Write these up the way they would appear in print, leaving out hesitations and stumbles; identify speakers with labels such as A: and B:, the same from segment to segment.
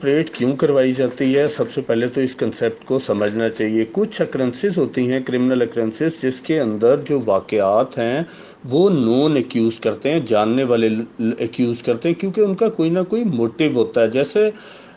A: Parade क्यों करवाई जाती है? सबसे पहले तो इस कंसेप्ट को समझना चाहिए। कुछ अक्रेंसेस होती हैं, क्रिमिनल अक्रेंसेस, जिसके अंदर जो वाक़यात हैं वो नॉन एक्यूज़ करते हैं, जानने वाले एक्यूज़ करते हैं, क्योंकि उनका कोई ना कोई मोटिव होता है। जैसे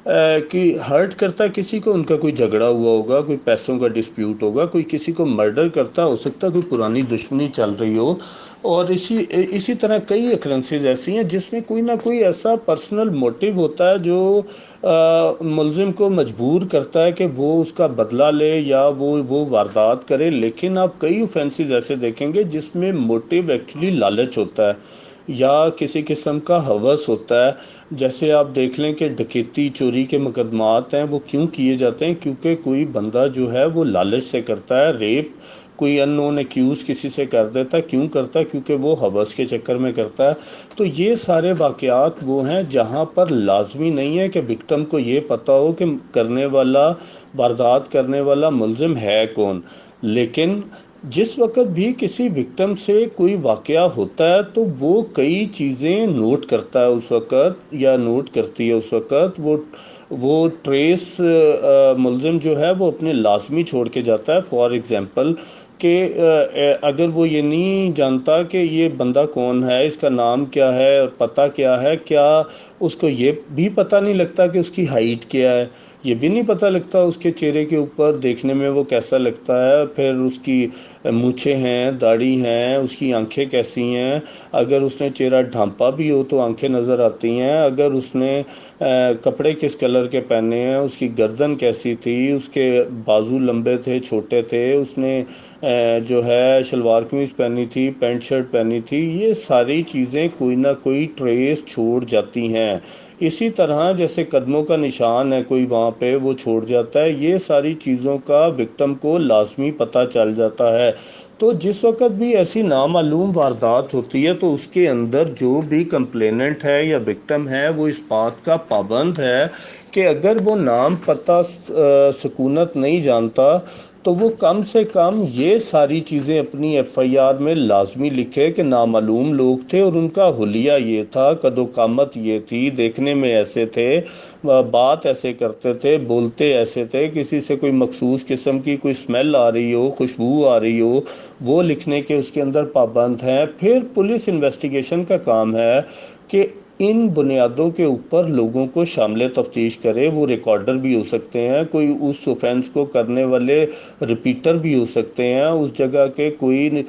A: कि हर्ट करता है किसी को, उनका कोई झगड़ा हुआ होगा, कोई पैसों का डिस्प्यूट होगा, कोई किसी को मर्डर करता हो सकता है कोई पुरानी दुश्मनी चल रही हो। और इसी तरह कई अक्रेंसेस ऐसी हैं जिसमें कोई ना कोई ऐसा पर्सनल मोटिव होता है जो मुलजिम को मजबूर करता है कि वो उसका बदला ले या वो वारदात करे। लेकिन आप कई ऑफेंसेस ऐसे देखेंगे जिसमें मोटिव एक्चुअली लालच होता है या किसी किस्म का हवस होता है। जैसे आप देख लें कि डकैती चोरी के मुकदमात हैं वो क्यों किए जाते हैं? क्योंकि कोई बंदा जो है वो लालच से करता है। रेप कोई अननोन एक्यूज़ किसी से कर देता है, क्यों करता है? क्योंकि वो हवस के चक्कर में करता है। तो ये सारे वाक़यात वो हैं जहाँ पर लाजमी नहीं है कि विक्टिम को ये पता हो कि करने वाला, वारदात करने वाला मुलजिम है कौन। लेकिन जिस वक्त भी किसी विक्टिम से कोई वाक़या होता है तो वो कई चीज़ें नोट करता है उस वक़्त, या नोट करती है उस वक़्त। वो ट्रेस मुलजिम जो है वो अपने लाजमी छोड़ के जाता है। फॉर एग्ज़ाम्पल कि अगर वो ये नहीं जानता कि ये बंदा कौन है, इसका नाम क्या है, पता क्या है, क्या उसको ये भी पता नहीं लगता कि उसकी हाइट क्या है, ये भी नहीं पता लगता उसके चेहरे के ऊपर देखने में वो कैसा लगता है, फिर उसकी मूछें हैं, दाढ़ी हैं, उसकी आंखें कैसी हैं। अगर उसने चेहरा ढांपा भी हो तो आंखें नज़र आती हैं। अगर उसने कपड़े किस कलर के पहने हैं, उसकी गर्दन कैसी थी, उसके बाजू लंबे थे छोटे थे, उसने जो है शलवार कमीज़ पहनी थी, पैंट शर्ट पहनी थी, ये सारी चीज़ें कोई ना कोई ट्रेस छोड़ जाती हैं। इसी तरह जैसे कदमों का निशान है कोई वहाँ पे वो छोड़ जाता है। ये सारी चीज़ों का विक्टिम को लाजमी पता चल जाता है। तो जिस वक्त भी ऐसी नामालूम वारदात होती है तो उसके अंदर जो भी कंप्लेनेंट है या विक्टिम है वो इस बात का पाबंद है कि अगर वो नाम पता सुकूनत नहीं जानता तो वो कम से कम ये सारी चीज़ें अपनी एफआईआर में लाजमी लिखे कि नामालूम लोग थे और उनका हुलिया ये था, कदोकामत ये थी, देखने में ऐसे थे, बात ऐसे करते थे, बोलते ऐसे थे, किसी से कोई मखसूस किस्म की कोई स्मेल आ रही हो, खुशबू आ रही हो, वो लिखने के उसके अंदर पाबंद हैं। फिर पुलिस इन्वेस्टिगेशन का काम है कि इन बुनियादों के ऊपर लोगों को शामिल तफ्तीश करे। वो रिकॉर्डर भी हो सकते हैं, कोई उस ऑफेंस को करने वाले रिपीटर भी हो सकते हैं, उस जगह के कोई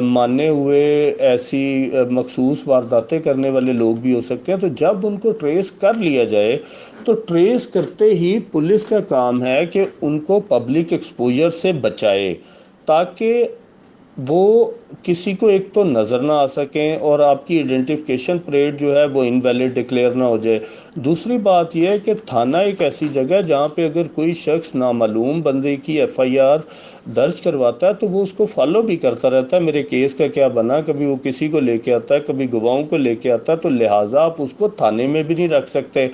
A: माने हुए ऐसी मखसूस वारदातें करने वाले लोग भी हो सकते हैं। तो जब उनको ट्रेस कर लिया जाए तो ट्रेस करते ही पुलिस का काम है कि उनको पब्लिक एक्सपोजर से बचाए, ताकि वो किसी को एक तो नज़र ना आ सकें और आपकी आइडेंटिफिकेशन परेड जो है वो इनवैलिड डिक्लेयर ना हो जाए। दूसरी बात यह है कि थाना एक ऐसी जगह है जहाँ पे अगर कोई शख्स नामालूम बंदे की एफआईआर दर्ज करवाता है तो वो उसको फॉलो भी करता रहता है, मेरे केस का क्या बना। कभी वो किसी को लेके आता है, कभी गवाहों को लेके आता है, तो लिहाजा आप उसको थाने में भी नहीं रख सकते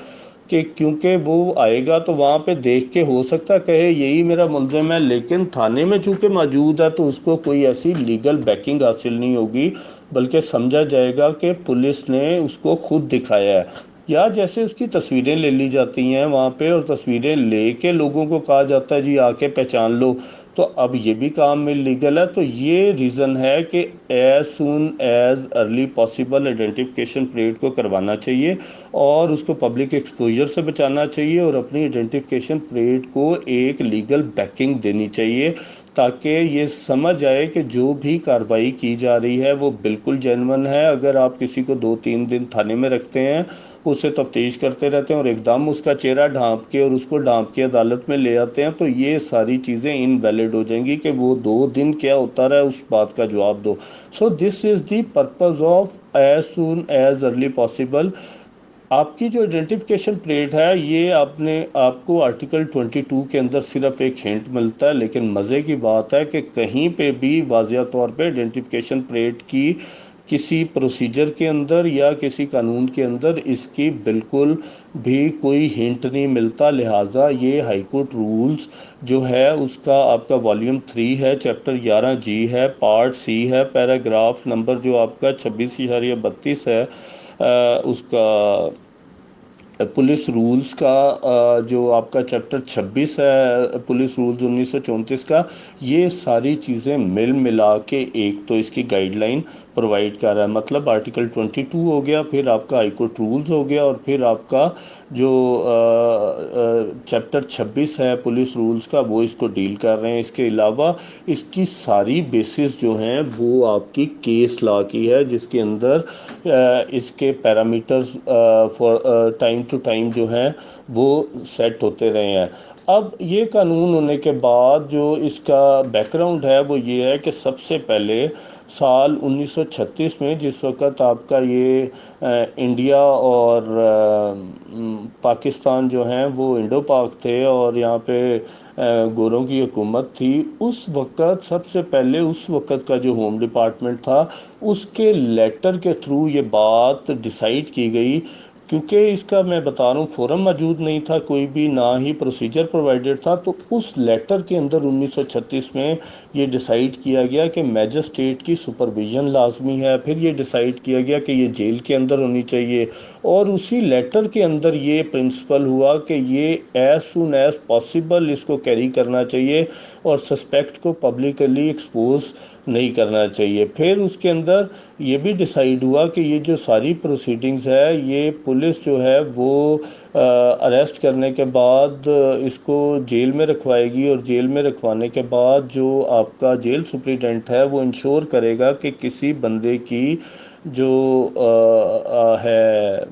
A: कि क्योंकि वो आएगा तो वहाँ पे देख के हो सकता है कहे यही मेरा मुलजिम है, लेकिन थाने में चूँकि मौजूद है तो उसको कोई ऐसी लीगल बैकिंग हासिल नहीं होगी, बल्कि समझा जाएगा कि पुलिस ने उसको खुद दिखाया है। या जैसे उसकी तस्वीरें ले ली जाती हैं वहाँ पे और तस्वीरें लेके लोगों को कहा जाता है जी आके पहचान लो, तो अब ये भी काम में लीगल है। तो ये रीज़न है कि as soon as early possible identification parade को करवाना चाहिए और उसको पब्लिक एक्सपोजर से बचाना चाहिए और अपनी आइडेंटिफिकेशन परेड को एक लीगल बैकिंग देनी चाहिए, ताकि ये समझ आए कि जो भी कार्रवाई की जा रही है वो बिल्कुल जेन्युइन है। अगर आप किसी को 2-3 दिन थाने में रखते हैं, उससे तफ्तीश करते रहते हैं और एकदम उसका चेहरा ढांप के और उसको ढांप के अदालत में ले आते हैं, तो ये सारी चीज़ें इनवैलिड हो जाएंगी कि वो 2 दिन क्या होता रहा उस बात का जवाब दो। So this is the purpose of as soon as early possible. आपकी जो आइडेंटिफिकेशन परेड है ये आपको आर्टिकल 22 के अंदर सिर्फ एक हिंट मिलता है, लेकिन मज़े की बात है कि कहीं पे भी वाज़िया तौर पे आइडेंटिफिकेशन परेड की किसी प्रोसीजर के अंदर या किसी कानून के अंदर इसकी बिल्कुल भी कोई हिंट नहीं मिलता। लिहाजा ये हाई कोर्ट रूल्स जो है उसका आपका वॉल्यूम 3 है, चैप्टर 11G है, पार्ट सी है, पैराग्राफ नंबर जो आपका 26/32 है, उसका पुलिस रूल्स का जो आपका चैप्टर 26 है पुलिस रूल्स 1934 का, ये सारी चीज़ें मिल मिला के एक तो इसकी गाइडलाइन प्रोवाइड कर रहा है। मतलब आर्टिकल 22 हो गया, फिर आपका हाई कोर्ट रूल्स हो गया, और फिर आपका जो चैप्टर 26 है पुलिस रूल्स का, वो इसको डील कर रहे हैं। इसके अलावा इसकी सारी बेसिस जो हैं वो आपकी केस लॉ की है, जिसके अंदर इसके parameters for time to time जो हैं वो सेट होते रहे हैं। अब ये कानून होने के बाद जो इसका बैकग्राउंड है वो ये है कि सबसे पहले साल 1936 में, जिस वक़्त आपका ये इंडिया और पाकिस्तान जो हैं वो इंडो पाक थे और यहाँ पे गोरों की हुकूमत थी, उस वक़्त सबसे पहले उस वक़्त का जो होम डिपार्टमेंट था उसके लेटर के थ्रू ये बात डिसाइड की गई। क्योंकि इसका मैं बता रहा हूँ फोरम मौजूद नहीं था कोई भी, ना ही प्रोसीजर प्रोवाइडेड था, तो उस लेटर के अंदर 1936 में ये डिसाइड किया गया कि मैजिस्ट्रेट की सुपरविजन लाजमी है। फिर ये डिसाइड किया गया कि ये जेल के अंदर होनी चाहिए, और उसी लेटर के अंदर ये प्रिंसिपल हुआ कि ये एज सुन एज पॉसिबल इसको कैरी करना चाहिए और सस्पेक्ट को पब्लिकली एक्सपोज नहीं करना चाहिए। फिर उसके अंदर ये भी डिसाइड हुआ कि ये जो सारी प्रोसीडिंग्स है ये पुलिस जो है वो अरेस्ट करने के बाद इसको जेल में रखवाएगी, और जेल में रखवाने के बाद जो आपका जेल सुप्रिटेंडेंट है वो इंश्योर करेगा कि किसी बंदे की जो है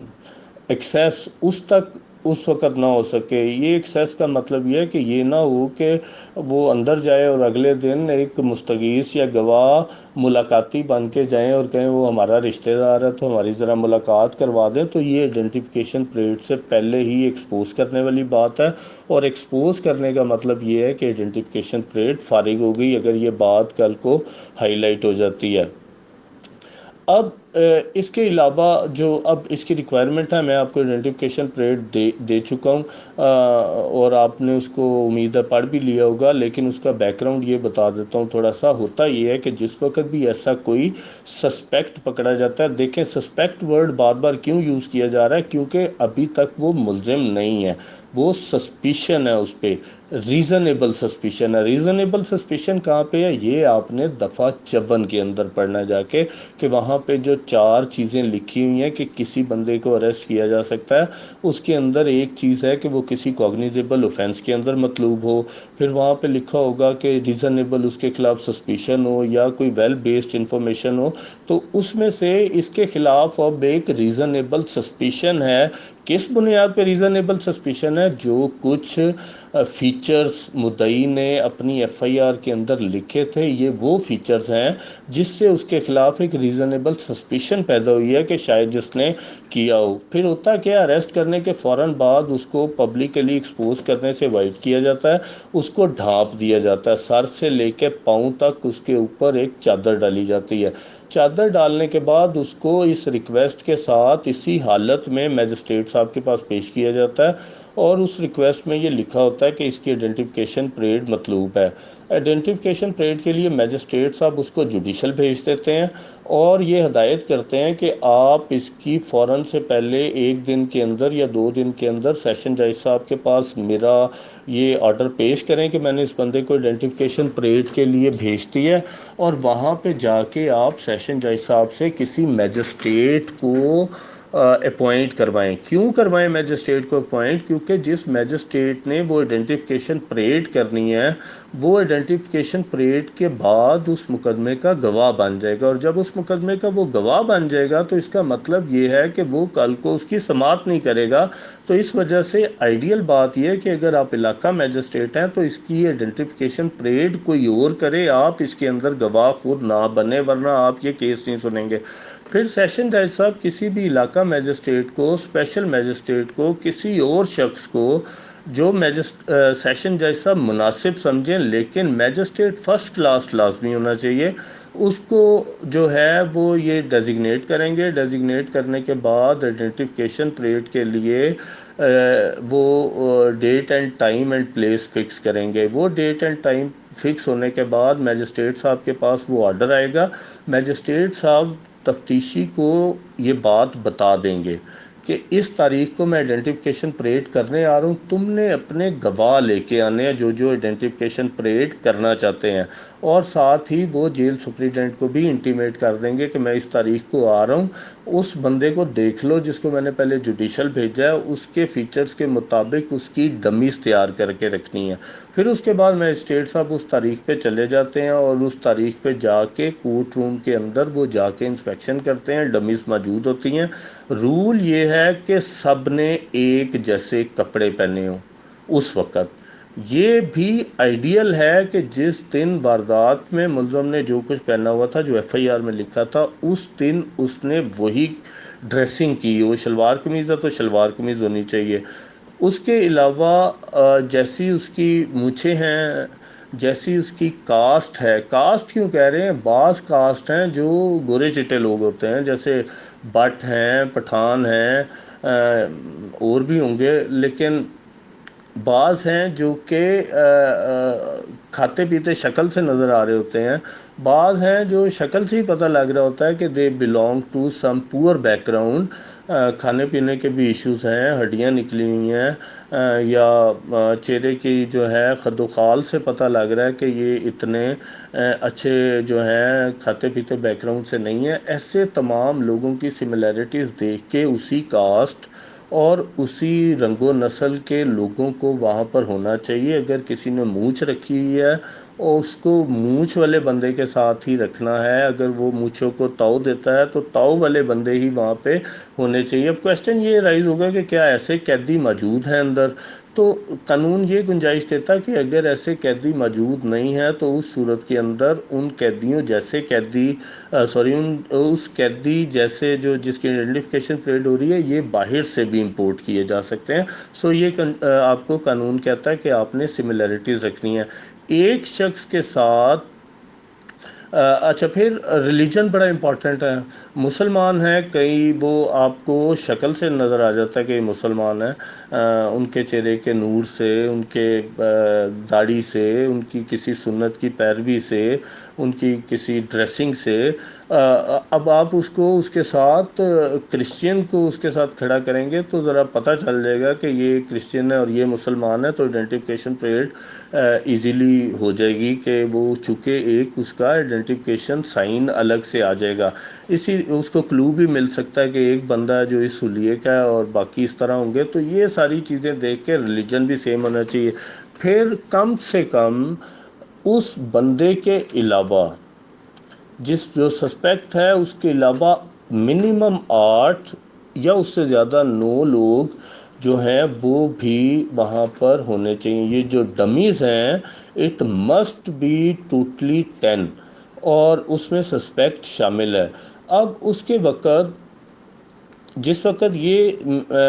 A: एक्सेस उस वक़्त ना हो सके। ये एक्सेस का मतलब ये है कि ये ना हो कि वो अंदर जाए और अगले दिन एक मुस्तगीस या गवाह मुलाकाती बन के जाएं और कहें वो हमारा रिश्तेदार है तो हमारी ज़रा मुलाकात करवा दें। तो ये आइडेंटिफिकेशन परेड से पहले ही एक्सपोज करने वाली बात है, और एक्सपोज करने का मतलब ये है कि आइडेंटिफिकेशन परेड फारिग हो गई अगर ये बात कल को हाईलाइट हो जाती है। अब इसके अलावा जो अब इसकी रिक्वायरमेंट है, मैं आपको आइडेंटिफिकेशन परेड दे चुका हूँ, और आपने उसको उम्मीद है पढ़ भी लिया होगा, लेकिन उसका बैकग्राउंड ये बता देता हूँ थोड़ा सा। होता ये है कि जिस वक्त भी ऐसा कोई सस्पेक्ट पकड़ा जाता है, देखें सस्पेक्ट वर्ड बार बार क्यों यूज़ किया जा रहा है, क्योंकि अभी तक वो मुलजिम नहीं है, वो सस्पिशन है, उस पर रीज़नेबल सस्पिशन है। रीज़नेबल सस्पिशन कहाँ पे है, ये आपने दफ़ा 54 के अंदर पढ़ना जाके, कि वहाँ पे जो 4 चीज़ें लिखी हुई हैं कि किसी बंदे को अरेस्ट किया जा सकता है, उसके अंदर एक चीज़ है कि वो किसी कॉग्निजेबल ऑफेंस के अंदर मतलूब हो। फिर वहाँ पे लिखा होगा कि रीज़नेबल उसके खिलाफ सस्पिशन हो या कोई वेल बेस्ड इंफॉर्मेशन हो, तो उसमें से इसके खिलाफ अब एक रीज़नेबल सस्पिशन है। किस बुनियाद पे रीज़नेबल सस्पिशन है, जो कुछ फीचर्स मुद्दई ने अपनी एफआईआर के अंदर लिखे थे, ये वो फीचर्स हैं जिससे उसके खिलाफ एक रीज़नेबल सस्पिशन पैदा हुई है कि शायद जिसने किया हो। फिर होता क्या, अरेस्ट करने के फ़ौरन बाद उसको पब्लिकली एक्सपोज करने से अवॉइड किया जाता है, उसको ढाँप दिया जाता है, सर से लेके पाँव तक उसके ऊपर एक चादर डाली जाती है। चादर डालने के बाद उसको इस रिक्वेस्ट के साथ इसी हालत में मैजिस्ट्रेट साहब के पास पेश किया जाता है, और उस रिक्वेस्ट में ये लिखा होता है कि इसकी आइडेंटिफिकेशन परेड मतलूब है। आइडेंटिफिकेशन परेड के लिए मैजिस्ट्रेट साहब उसको जुडिशल भेज देते हैं, और ये हदायत करते हैं कि आप इसकी फ़ौरन से पहले 1 दिन के अंदर या 2 दिन के अंदर सेशन जज साहब के पास मेरा ये ऑर्डर पेश करें कि मैंने इस बंदे को आइडेंटिफिकेशन परेड के लिए भेज दी है, और वहाँ पे जाके आप सेशन जज साहब से किसी मैजिस्ट्रेट को अपॉइंट करवाएं। क्यों करवाएं मैजिस्ट्रेट को अपॉइंट, क्योंकि जिस मैजिस्ट्रेट ने वो आइडेंटिफिकेशन परेड करनी है वो आइडेंटिफिकेशन परेड के बाद उस मुकदमे का गवाह बन जाएगा, और जब उस मुकदमे का वो गवाह बन जाएगा तो इसका मतलब ये है कि वो कल को उसकी समाअत नहीं करेगा। तो इस वजह से आइडियल बात यह है कि अगर आप इलाका मैजिस्ट्रेट हैं तो इसकी आइडेंटिफिकेशन परेड कोई और करे, आप इसके अंदर गवाह खुद ना बने, वरना आप ये केस नहीं सुनेंगे। फिर सेशन जज साहब किसी भी इलाका मैजिस्ट्रेट को, स्पेशल मैजिस्ट्रेट को, किसी और शख्स को जो सेशन जज साहब मुनासिब समझें, लेकिन मैजिस्ट्रेट फ़र्स्ट क्लास लाजमी होना चाहिए, उसको जो है वो ये डेजिग्नेट करेंगे। डेजिग्नेट करने के बाद आइडेंटिफिकेशन परेड के लिए वो date and time and place fix करेंगे। वो डेट एंड टाइम फिक्स होने के बाद मैजिस्ट्रेट साहब के पास वो ऑर्डर आएगा। मैजिस्ट्रेट साहब तफ्तीशी को ये बात बता देंगे کہ اس تاریخ کو میں آئیڈینٹیفیکیشن پریڈ کرنے آ رہا ہوں، تم نے اپنے گواہ لے کے آنے ہیں جو جو آئیڈینٹیفیکیشن پریڈ کرنا چاہتے ہیں، اور ساتھ ہی وہ جیل سپریٹینڈنٹ کو بھی انٹیمیٹ کر دیں گے کہ میں اس تاریخ کو آ رہا ہوں، اس بندے کو دیکھ لو جس کو میں نے پہلے جوڈیشل بھیجا ہے، اس کے فیچرز کے مطابق اس کی ڈمیز تیار کر کے رکھنی ہے۔ پھر اس کے بعد میجسٹریٹ صاحب اس تاریخ پہ چلے جاتے ہیں اور اس تاریخ پہ جا کے کورٹ روم کے اندر وہ جا کے انسپیکشن کرتے ہیں، ڈمیز موجود ہوتی ہیں۔ رول یہ ہے کہ سب نے ایک جیسے کپڑے پہنے ہوں اس وقت۔ یہ بھی آئیڈیل ہے کہ جس دن واردات میں ملزم نے جو کچھ پہنا ہوا تھا، جو ایف آئی آر میں لکھا تھا، اس دن اس نے وہی ڈریسنگ کی، وہ شلوار قمیض ہے تو شلوار قمیض ہونی چاہیے۔ اس کے علاوہ جیسی اس کی مونچھیں ہیں، جیسی اس کی کاسٹ ہے، کاسٹ کیوں کہہ رہے ہیں، بعض کاسٹ ہیں جو گورے چٹے لوگ ہوتے ہیں، جیسے بٹ ہیں، پٹھان ہیں، اور بھی ہوں گے، لیکن بعض ہیں جو کہ کھاتے پیتے شکل سے نظر آ رہے ہوتے ہیں، بعض ہیں جو شکل سے ہی پتہ لگ رہا ہوتا ہے کہ دے بلونگ ٹو سم پور بیک گراؤنڈ، کھانے پینے کے بھی ایشوز ہیں، ہڈیاں نکلی ہوئی ہیں، یا چہرے کی جو ہے خد و خال سے پتہ لگ رہا ہے کہ یہ اتنے اچھے جو ہیں کھاتے پیتے بیک گراؤنڈ سے نہیں ہیں۔ ایسے تمام لوگوں کی سملیرٹیز دیکھ کے اسی کاسٹ اور اسی رنگ و نسل کے لوگوں کو وہاں پر ہونا چاہیے۔ اگر کسی نے مونچھ رکھی ہوئی ہے اور اس کو مونچھ والے بندے کے ساتھ ہی رکھنا ہے، اگر وہ مونچھوں کو تاؤ دیتا ہے تو تاؤ والے بندے ہی وہاں پہ ہونے چاہیے۔ اب کویسچن یہ رائز ہوگا کہ کیا ایسے قیدی موجود ہیں اندر؟ تو قانون یہ گنجائش دیتا کہ اگر ایسے قیدی موجود نہیں ہیں تو اس صورت کے اندر ان قیدیوں جیسے قیدی اس قیدی جیسے جو جس کی آئیڈینٹیفیکیشن پریڈ ہو رہی ہے، یہ باہر سے بھی امپورٹ کیے جا سکتے ہیں۔ سو یہ آپ کو قانون کہتا ہے کہ آپ نے سملیرٹیز رکھنی ہے ایک شخص کے ساتھ۔ اچھا، پھر ریلیجن بڑا امپورٹنٹ ہے۔ مسلمان ہیں کئی، وہ آپ کو شکل سے نظر آ جاتا ہے کہ یہ مسلمان ہیں، ان کے چہرے کے نور سے، ان کے داڑھی سے، ان کی کسی سنت کی پیروی سے، ان کی کسی ڈریسنگ سے۔ اب آپ اس کو اس کے ساتھ کرسچین کو اس کے ساتھ کھڑا کریں گے تو ذرا پتہ چل جائے گا کہ یہ کرسچین ہے اور یہ مسلمان ہے، تو آئیڈینٹیفیکیشن پریڈ ایزیلی ہو جائے گی کہ وہ چونکہ ایک اس کا آئیڈینٹیفیکیشن سائن الگ سے آ جائے گا۔ اس کو کلو بھی مل سکتا ہے کہ ایک بندہ جو اس حلیے کا ہے اور باقی اس طرح ہوں گے۔ تو یہ ساری چیزیں دیکھ کے ریلیجن بھی سیم ہونا چاہیے۔ پھر کم سے کم اس بندے کے علاوہ، جو سسپیکٹ ہے، اس کے علاوہ منیمم 8 یا اس سے زیادہ 9 لوگ جو ہیں وہ بھی وہاں پر ہونے چاہیے۔ یہ جو ڈمیز ہیں، اٹ مسٹ بی ٹوٹلی 10، اور اس میں سسپیکٹ شامل ہے۔ اب اس کے وقت، جس وقت یہ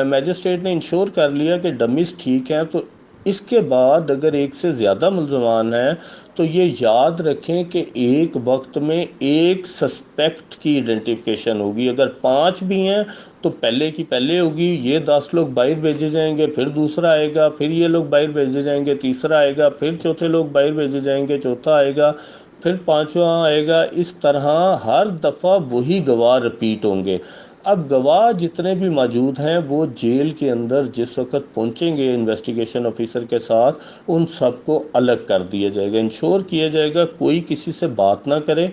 A: میجسٹریٹ نے انشور کر لیا کہ ڈمیز ٹھیک ہیں، تو اس کے بعد اگر ایک سے زیادہ ملزمان ہیں تو یہ یاد رکھیں کہ ایک وقت میں ایک سسپیکٹ کی آئیڈینٹیفیکیشن ہوگی۔ اگر 5 بھی ہیں تو پہلے کی پہلے ہوگی، یہ 10 لوگ باہر بھیجے جائیں گے، پھر دوسرا آئے گا، پھر یہ لوگ باہر بھیجے جائیں گے، تیسرا آئے گا، پھر چوتھے لوگ باہر بھیجے جائیں گے، چوتھا آئے گا، پھر 5واں آئے گا۔ اس طرح ہر دفعہ وہی گواہ رپیٹ ہوں گے۔ اب گواہ جتنے بھی موجود ہیں وہ جیل کے اندر جس وقت پہنچیں گے انویسٹیگیشن آفیسر کے ساتھ، ان سب کو الگ کر دیا جائے گا۔ انشور کیا جائے گا کوئی کسی سے بات نہ کرے،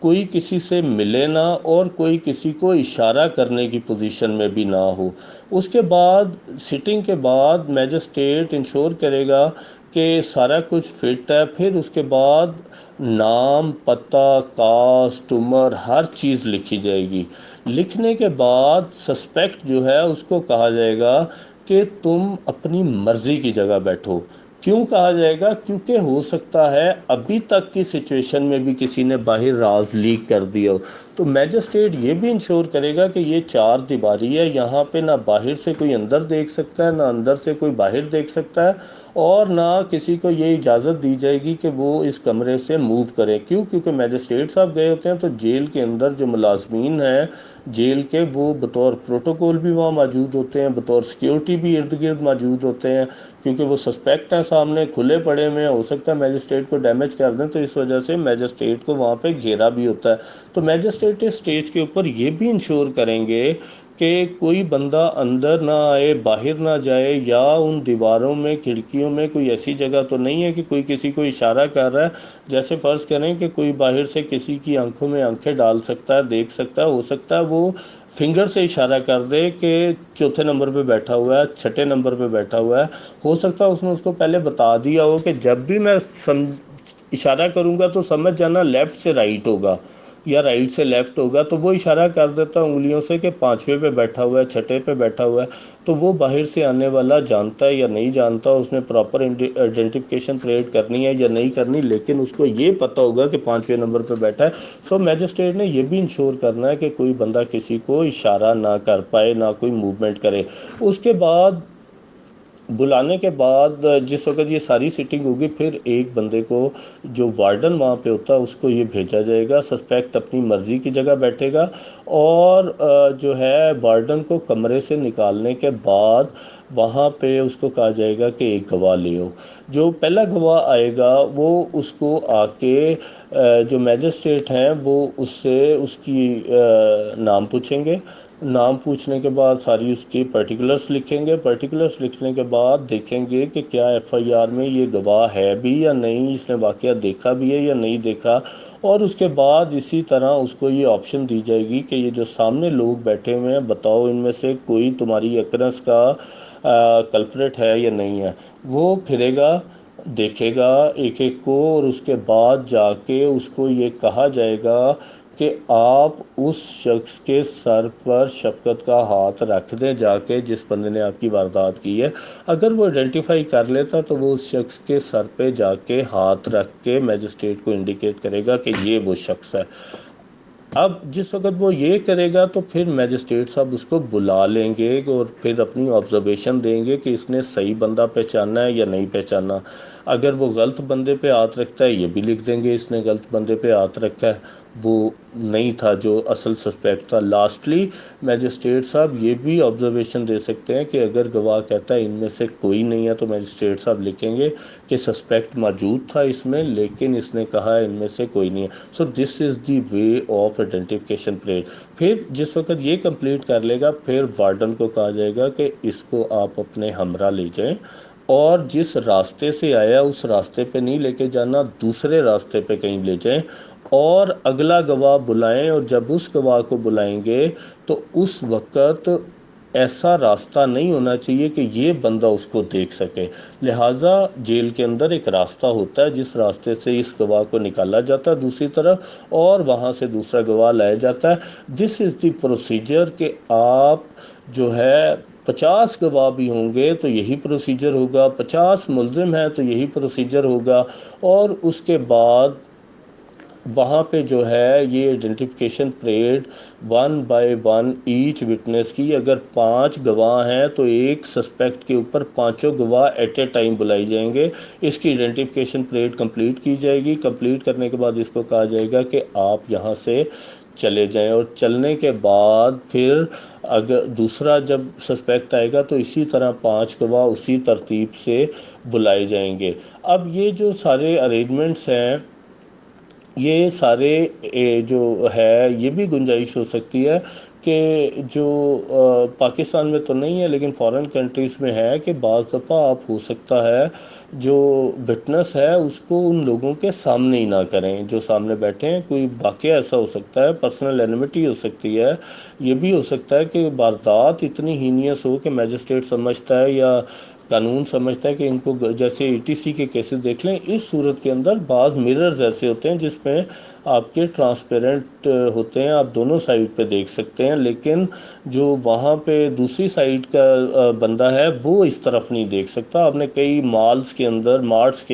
A: کوئی کسی سے ملے نہ، اور کوئی کسی کو اشارہ کرنے کی پوزیشن میں بھی نہ ہو۔ اس کے بعد سٹنگ کے بعد میجسٹریٹ انشور کرے گا کہ سارا کچھ فٹ ہے۔ پھر اس کے بعد نام، پتہ، کاسٹ، عمر، ہر چیز لکھی جائے گی۔ لکھنے کے بعد سسپیکٹ جو ہے اس کو کہا جائے گا کہ تم اپنی مرضی کی جگہ بیٹھو۔ کیوں کہا جائے گا؟ کیونکہ ہو سکتا ہے ابھی تک کی سچویشن میں بھی کسی نے باہر راز لیک کر دیا ہو۔ تو میجسٹریٹ یہ بھی انشور کرے گا کہ یہ 4 دیواری ہے، یہاں پہ نہ باہر سے کوئی اندر دیکھ سکتا ہے، نہ اندر سے کوئی باہر دیکھ سکتا ہے، اور نہ کسی کو یہ اجازت دی جائے گی کہ وہ اس کمرے سے موو کرے۔ کیوں؟ کیونکہ میجسٹریٹ صاحب گئے ہوتے ہیں تو جیل کے اندر جو ملازمین ہیں جیل کے، وہ بطور پروٹوکول بھی وہاں موجود ہوتے ہیں، بطور سیکیورٹی بھی ارد گرد موجود ہوتے ہیں، کیونکہ وہ سسپیکٹ ہیں سامنے کھلے پڑے ہوئے ہیں، ہو سکتا ہے میجسٹریٹ کو ڈیمیج کر دیں، تو اس وجہ سے میجسٹریٹ کو وہاں پہ گھیرا بھی ہوتا ہے۔ تو میجسٹریٹ اسٹیج کے اوپر یہ بھی انشور کریں گے کہ کوئی بندہ اندر نہ آئے، باہر نہ جائے، یا ان دیواروں میں کھڑکیوں میں کوئی ایسی جگہ تو نہیں ہے کہ کوئی کسی کو اشارہ کر رہا ہے، جیسے فرض کریں کہ کوئی باہر سے کسی کی آنکھوں میں آنکھیں ڈال سکتا ہے، دیکھ سکتا ہے، ہو سکتا ہے وہ فنگر سے اشارہ کر دے کہ چوتھے نمبر پہ بیٹھا ہوا ہے، چھٹے نمبر پہ بیٹھا ہوا ہے، ہو سکتا ہے اس نے اس کو پہلے بتا دیا ہو کہ جب بھی میں اشارہ کروں گا تو سمجھ جانا لیفٹ سے رائٹ ہوگا یا رائٹ سے لیفٹ ہوگا، تو وہ اشارہ کر دیتا انگلیوں سے کہ 5ویں پہ بیٹھا ہوا ہے، چھٹے پہ بیٹھا ہوا ہے، تو وہ باہر سے آنے والا جانتا ہے یا نہیں جانتا، اس نے پراپر آئیڈینٹیفیکیشن کریٹ کرنی ہے یا نہیں کرنی، لیکن اس کو یہ پتہ ہوگا کہ 5ویں نمبر پہ بیٹھا ہے۔ سو میجسٹریٹ نے یہ بھی انشور کرنا ہے کہ کوئی بندہ کسی کو اشارہ نہ کر پائے، نہ کوئی موومنٹ کرے۔ اس کے بعد بلانے کے بعد جس وقت یہ ساری سیٹنگ ہوگی، پھر ایک بندے کو جو وارڈن وہاں پہ ہوتا ہے اس کو یہ بھیجا جائے گا، سسپیکٹ اپنی مرضی کی جگہ بیٹھے گا، اور جو ہے وارڈن کو کمرے سے نکالنے کے بعد وہاں پہ اس کو کہا جائے گا کہ ایک گواہ لے آؤ۔ جو پہلا گواہ آئے گا وہ اس کو آ کے جو میجسٹریٹ ہیں وہ اس سے اس کی نام پوچھیں گے، نام پوچھنے کے بعد ساری اس کی پرٹیکولرز لکھیں گے، پرٹیکولرز لکھنے کے بعد دیکھیں گے کہ کیا ایف آئی آر میں یہ گواہ ہے بھی یا نہیں، اس نے واقعہ دیکھا بھی ہے یا نہیں دیکھا، اور اس کے بعد اسی طرح اس کو یہ آپشن دی جائے گی کہ یہ جو سامنے لوگ بیٹھے ہوئے ہیں بتاؤ ان میں سے کوئی تمہاری اکرنس کا کلپریٹ ہے یا نہیں ہے۔ وہ پھرے گا، دیکھے گا ایک ایک کو، اور اس کے بعد جا کے اس کو یہ کہا جائے گا کہ آپ اس شخص کے سر پر شفقت کا ہاتھ رکھ دیں جا کے جس بندے نے آپ کی واردات کی ہے۔ اگر وہ آئیڈینٹیفائی کر لیتا تو وہ اس شخص کے سر پہ جا کے ہاتھ رکھ کے میجسٹریٹ کو انڈیکیٹ کرے گا کہ یہ وہ شخص ہے۔ اب جس وقت وہ یہ کرے گا تو پھر میجسٹریٹ صاحب اس کو بلا لیں گے اور پھر اپنی آبزرویشن دیں گے کہ اس نے صحیح بندہ پہچانا ہے یا نہیں پہچانا۔ اگر وہ غلط بندے پہ ہاتھ رکھتا ہے یہ بھی لکھ دیں گے اس نے غلط بندے پہ ہاتھ رکھا ہے، وہ نہیں تھا جو اصل سسپیکٹ تھا۔ لاسٹلی میجسٹریٹ صاحب یہ بھی آبزرویشن دے سکتے ہیں کہ اگر گواہ کہتا ہے ان میں سے کوئی نہیں ہے تو میجسٹریٹ صاحب لکھیں گے کہ سسپیکٹ موجود تھا اس میں لیکن اس نے کہا ان میں سے کوئی نہیں ہے۔ سو this is the way of identification plate. پھر جس وقت یہ کمپلیٹ کر لے گا پھر وارڈن کو کہا جائے گا کہ اس کو آپ اپنے ہمراہ لے جائیں، اور جس راستے سے آیا اس راستے پہ نہیں لے کے جانا، دوسرے راستے پہ کہیں لے جائیں، اور اگلا گواہ بلائیں، اور جب اس گواہ کو بلائیں گے تو اس وقت ایسا راستہ نہیں ہونا چاہیے کہ یہ بندہ اس کو دیکھ سکے، لہٰذا جیل کے اندر ایک راستہ ہوتا ہے جس راستے سے اس گواہ کو نکالا جاتا ہے دوسری طرف، اور وہاں سے دوسرا گواہ لایا جاتا ہے۔ دس از دی پروسیجر کہ آپ جو ہے 50 گواہ بھی ہوں گے تو یہی پروسیجر ہوگا، 50 ملزم ہیں تو یہی پروسیجر ہوگا، اور اس کے بعد وہاں پہ جو ہے یہ identification parade 1 by 1 each witness کی، اگر 5 گواہ ہیں تو ایک سسپیکٹ کے اوپر 5 گواہ ایٹ اے ٹائم بلائی جائیں گے، اس کی آئیڈینٹیفیکیشن پریڈ کمپلیٹ کی جائے گی۔ کمپلیٹ کرنے کے بعد اس کو کہا جائے گا کہ آپ یہاں سے چلے جائیں، اور چلنے کے بعد پھر اگر دوسرا جب سسپیکٹ آئے گا تو اسی طرح 5 گواہ اسی ترتیب سے بلائے جائیں گے۔ اب یہ جو سارے ارینجمنٹس ہیں یہ سارے جو ہے یہ بھی گنجائش ہو سکتی ہے کہ جو پاکستان میں تو نہیں ہے لیکن فارن کنٹریز میں ہے کہ بعض دفعہ آپ ہو سکتا ہے جو وٹنس ہے اس کو ان لوگوں کے سامنے ہی نہ کریں جو سامنے بیٹھے ہیں، کوئی واقعہ ایسا ہو سکتا ہے، پرسنل اینیمٹی ہو سکتی ہے، یہ بھی ہو سکتا ہے کہ واردات اتنی ہینیس ہو کہ میجسٹریٹ سمجھتا ہے یا قانون سمجھتا ہے کہ ان کو، جیسے ETC کے کیسز دیکھ لیں، اس صورت کے اندر بعض مررز ایسے ہوتے ہیں جس میں آپ کے ٹرانسپیرنٹ ہوتے ہیں، آپ دونوں سائڈ پہ دیکھ سکتے ہیں، لیکن جو وہاں پہ دوسری سائڈ کا بندہ ہے وہ اس طرف نہیں دیکھ سکتا۔ آپ نے کئی مارٹس کے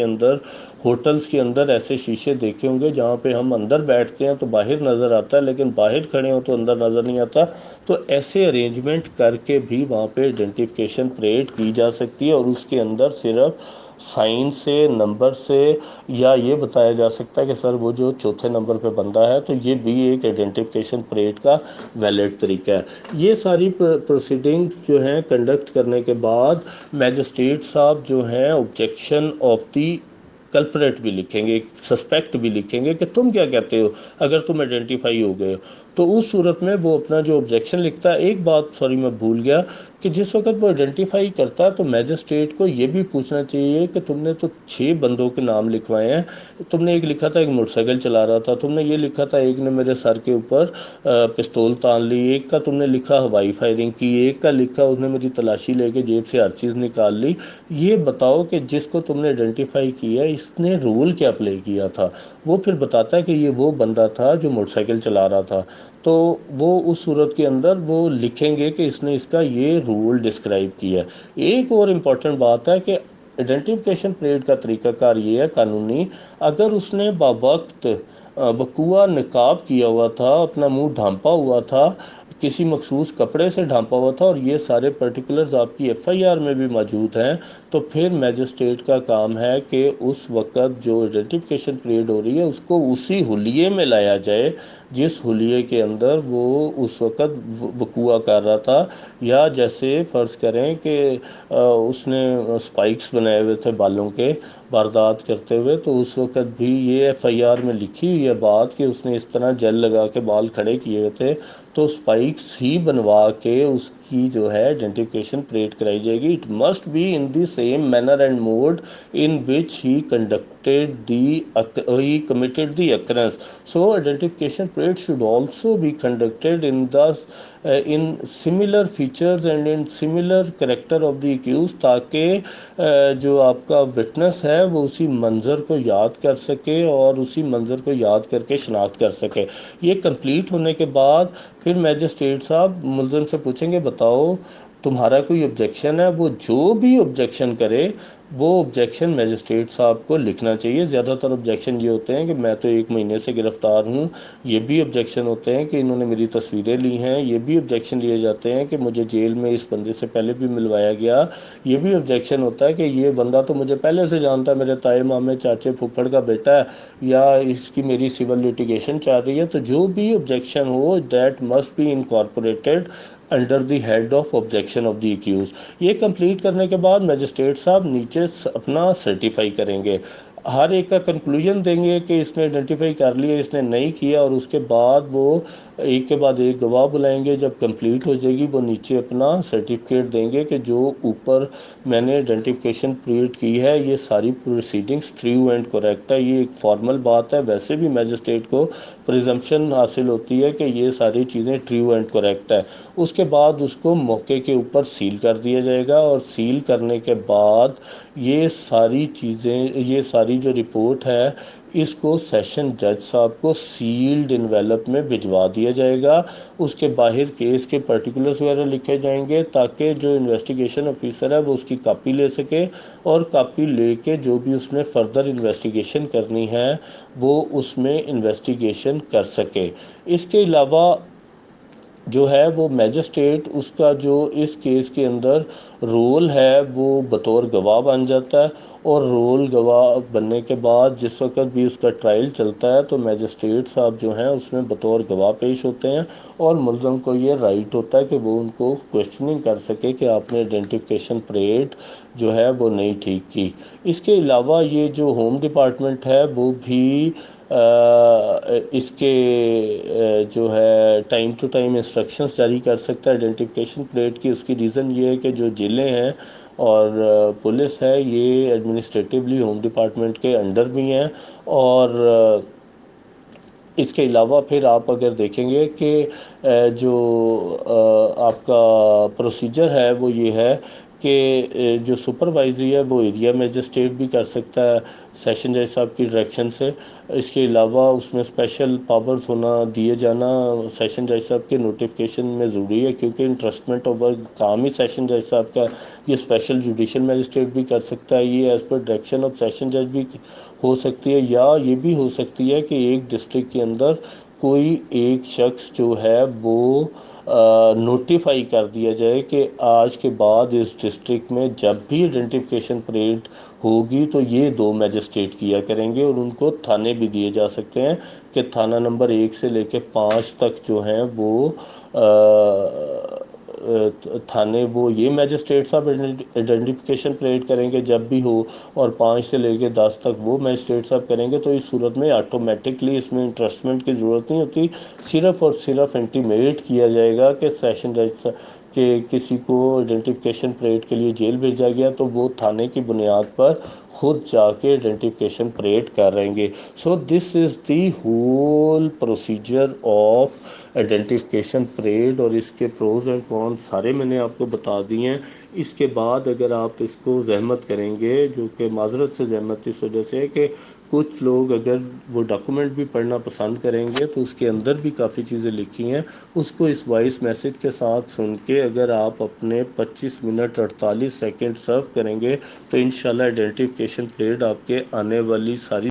A: اندر ہوٹلز کے اندر ایسے شیشے دیکھے ہوں گے جہاں پہ ہم اندر بیٹھتے ہیں تو باہر نظر آتا ہے لیکن باہر کھڑے ہوں تو اندر نظر نہیں آتا، تو ایسے ارینجمنٹ کر کے بھی وہاں پہ آئیڈینٹیفیکیشن پریڈ کی جا سکتی ہے، اور اس کے اندر صرف سائن سے، نمبر سے، یا یہ بتایا جا سکتا ہے کہ سر وہ جو چوتھے نمبر پہ بندہ ہے، تو یہ بھی ایک آئیڈینٹیفیکیشن پریڈ کا ویلڈ طریقہ ہے۔ یہ ساری پروسیڈنگز جو ہیں کنڈکٹ کرنے کے بعد میجسٹریٹ صاحب جو ہیں آبجیکشن آف دی कल्परेट भी लिखेंगे, एक सस्पेक्ट भी लिखेंगे कि तुम क्या कहते हो अगर तुम आइडेंटिफाई हो गए हो। तो उस सूरत में वो अपना जो ऑब्जेक्शन लिखता है। एक बात सॉरी मैं भूल गया कि जिस वक्त वो आइडेंटिफाई करता है तो मैजिस्ट्रेट को ये भी पूछना चाहिए कि तुमने तो 6 बंदों के नाम लिखवाए हैं, तुमने एक लिखा था एक मोटरसाइकिल चला रहा था, तुमने ये लिखा था एक ने मेरे सर के ऊपर पिस्तौल तान ली, एक का तुमने लिखा हवाई फायरिंग की, एक का लिखा उसने मेरी तलाशी लेके जेब से हर चीज़ निकाल ली। ये बताओ कि जिसको तुमने आइडेंटिफाई किया इसने रोल क्या प्ले किया था। वो फिर बताता है कि ये वो बंदा था जो मोटरसाइकिल चला रहा था। तो वो उस सूरत के अंदर वो लिखेंगे कि इसने इसका ये रोल डिस्क्राइब किया। एक और इम्पॉर्टेंट बात है कि आइडेंटिफिकेशन परेड का तरीकाकार ये है कानूनी, अगर उसने बावक्त बकुआ निकाब किया हुआ था, अपना मुंह ढांपा हुआ था, किसी मखसूस कपड़े से ढांपा हुआ था और ये सारे पर्टिकुलर्स आपकी एफआईआर में भी मौजूद हैं, तो फिर मैजिस्ट्रेट का काम है कि उस वक़्त जो आइडेंटिफिकेशन परेड हो रही है उसको उसी हुलिये में लाया जाए जिस हुलिये के अंदर वो उस वक़्त वकूआ कर रहा था। या जैसे फ़र्ज़ करें कि उसने स्पाइक्स बनाए हुए थे बालों के वारदात करते हुए, तो उस वक़्त भी ये एफआईआर में लिखी हुई है बात कि उसने इस तरह जेल लगा के बाल खड़े किए हुए थे, तो स्पाइक्स ही बनवा के उसकी जो है आइडेंटिफिकेशन परेड कराई जाएगी। It must be in the same manner and mode in which he committed the occurrence. So identification parade should also be conducted in similar features and in similar character of the accused, ताकि जो आपका witness है वो उसी मंज़र को याद कर सके और उसी मंज़र को याद करके शनाख्त कर सके। ये कंप्लीट होने के बाद फिर मैजिस्ट्रेट साहब मुलज़िम से पूछेंगे बताओ तुम्हारा कोई ऑब्जेक्शन है। वो जो भी ऑब्जेक्शन करे वो ऑब्जेक्शन मैजिस्ट्रेट साहब को लिखना चाहिए। ज़्यादातर ऑब्जेक्शन ये होते हैं कि मैं तो 1 महीने से गिरफ़्तार हूँ, ये भी ऑब्जेक्शन होते हैं कि इन्होंने मेरी तस्वीरें ली हैं, ये भी ऑब्जेक्शन लिए जाते हैं कि मुझे जेल में इस बंदे से पहले भी मिलवाया गया, ये भी ऑब्जेक्शन होता है कि ये बंदा तो मुझे पहले से जानता है, मेरे ताए मामे चाचे फूफड़ का बेटा है, या इसकी मेरी सिविल लिटिगेशन चल रही है। तो जो भी ऑब्जेक्शन हो that must be incorporated under the head of objection of the accused. ये कंप्लीट करने के बाद मैजिस्ट्रेट साहब नीचे अपना सर्टिफाई करेंगे, हर एक का कंक्लूजन देंगे कि इसने आइडेंटिफाई कर लिया, इसने नहीं किया, और उसके बाद वो एक के बाद एक गवाह बुलाएंगे। जब कंप्लीट हो जाएगी वो नीचे अपना सर्टिफिकेट देंगे कि जो ऊपर मैंने आइडेंटिफिकेशन परेड की है ये सारी प्रोसीडिंग्स ट्रू एंड करेक्ट है। ये एक फॉर्मल बात है, वैसे भी मैजिस्ट्रेट को प्रिजम्पशन हासिल होती है कि ये सारी चीज़ें ट्रू एंड करेक्ट है। उसके बाद उसको मौके के ऊपर सील कर दिया जाएगा और सील करने के बाद ये सारी चीज़ें, ये सारी जो रिपोर्ट है इसको सेशन जज साहब को सील्ड इन्वेलप में भिजवा दिया जाएगा। उसके बाहर केस के पर्टिकुलर्स वगैरह लिखे जाएंगे ताकि जो इन्वेस्टिगेशन ऑफिसर है वो उसकी कॉपी ले सके और कॉपी लेके जो भी उसने फर्दर इन्वेस्टिगेशन करनी है वो उसमें इन्वेस्टिगेशन कर सके। इसके अलावा जो है वो मैजिस्ट्रेट उसका जो इस केस के अंदर रोल है वो बतौर गवाह बन जाता है, और रोल गवाह बनने के बाद जिस वक्त भी उसका ट्रायल चलता है तो मैजिस्ट्रेट साहब जो हैं उसमें बतौर गवाह पेश होते हैं और मुल्ज़म को ये राइट होता है कि वो उनको क्वेश्चनिंग कर सके कि आपने आइडेंटिफिकेशन परेड जो है वो नहीं ठीक की। इसके अलावा ये जो होम डिपार्टमेंट है वो भी इसके जो है टाइम टू टाइम इंस्ट्रक्शंस जारी कर सकता है आइडेंटिफिकेशन परेड की। उसकी रीज़न ये है कि जो जेलें हैं और पुलिस है ये एडमिनिस्ट्रेटिवली होम डिपार्टमेंट के अंडर भी हैं। और इसके अलावा फिर आप अगर देखेंगे कि जो आपका प्रोसीजर है वो ये है कि जो सुपरवाइजरी है वो एरिया मैजिस्ट्रेट भी कर सकता है सेशन जज साहब की डायरेक्शन से। इसके अलावा उसमें स्पेशल पावर्स होना दिए जाना सेशन जज साहब के नोटिफिकेशन में ज़रूरी है, क्योंकि इंट्रस्टमेंट ऑफ वर्क काम ही सेशन जज साहब का। ये स्पेशल जुडिशल मैजिस्ट्रेट भी कर सकता है, ये as per direction of session जज भी हो सकती है, या ये भी हो सकती है कि एक डिस्ट्रिक्ट के अंदर कोई एक शख्स जो है वो नोटिफाई कर दिया जाए कि आज के बाद इस डिस्ट्रिक्ट में जब भी आइडेंटिफिकेशन परेड होगी तो ये 2 मैजिस्ट्रेट किया करेंगे, और उनको थाने भी दिए जा सकते हैं कि थाना नंबर 1 से लेकर 5 तक जो हैं वो تھانے وہ یہ میجسٹریٹ صاحب آئیڈینٹیفیکیشن پریڈ کریں گے جب بھی ہو، اور 5 سے لے کے 10 تک وہ میجسٹریٹ صاحب کریں گے، تو اس صورت میں آٹومیٹکلی اس میں انٹرسٹمنٹ کی ضرورت نہیں ہوتی، صرف اور صرف انٹیمیٹ کیا جائے گا کہ سیشن جج کہ کسی کو آئیڈینٹیفیکیشن پریڈ کے لیے جیل بھیجا گیا، تو وہ تھانے کی بنیاد پر خود جا کے آئیڈینٹیفیکیشن پریڈ کریں گے. So this is the whole procedure of identification parade, اور اس کے پروز اینڈ کونس سارے میں نے آپ کو بتا دیے ہیں. اس کے بعد اگر آپ اس کو زحمت کریں گے، جو کہ معذرت سے زحمت اس وجہ سے کہ کچھ لوگ اگر وہ ڈاکومنٹ بھی پڑھنا پسند کریں گے تو اس کے اندر بھی کافی چیزیں لکھی ہیں، اس کو اس وائس میسج کے ساتھ سن کے اگر آپ اپنے 25 منٹ 48 سیکنڈ سرو کریں گے تو انشاءاللہ آئیڈینٹیفیکیشن پریڈ آپ کے آنے والی ساری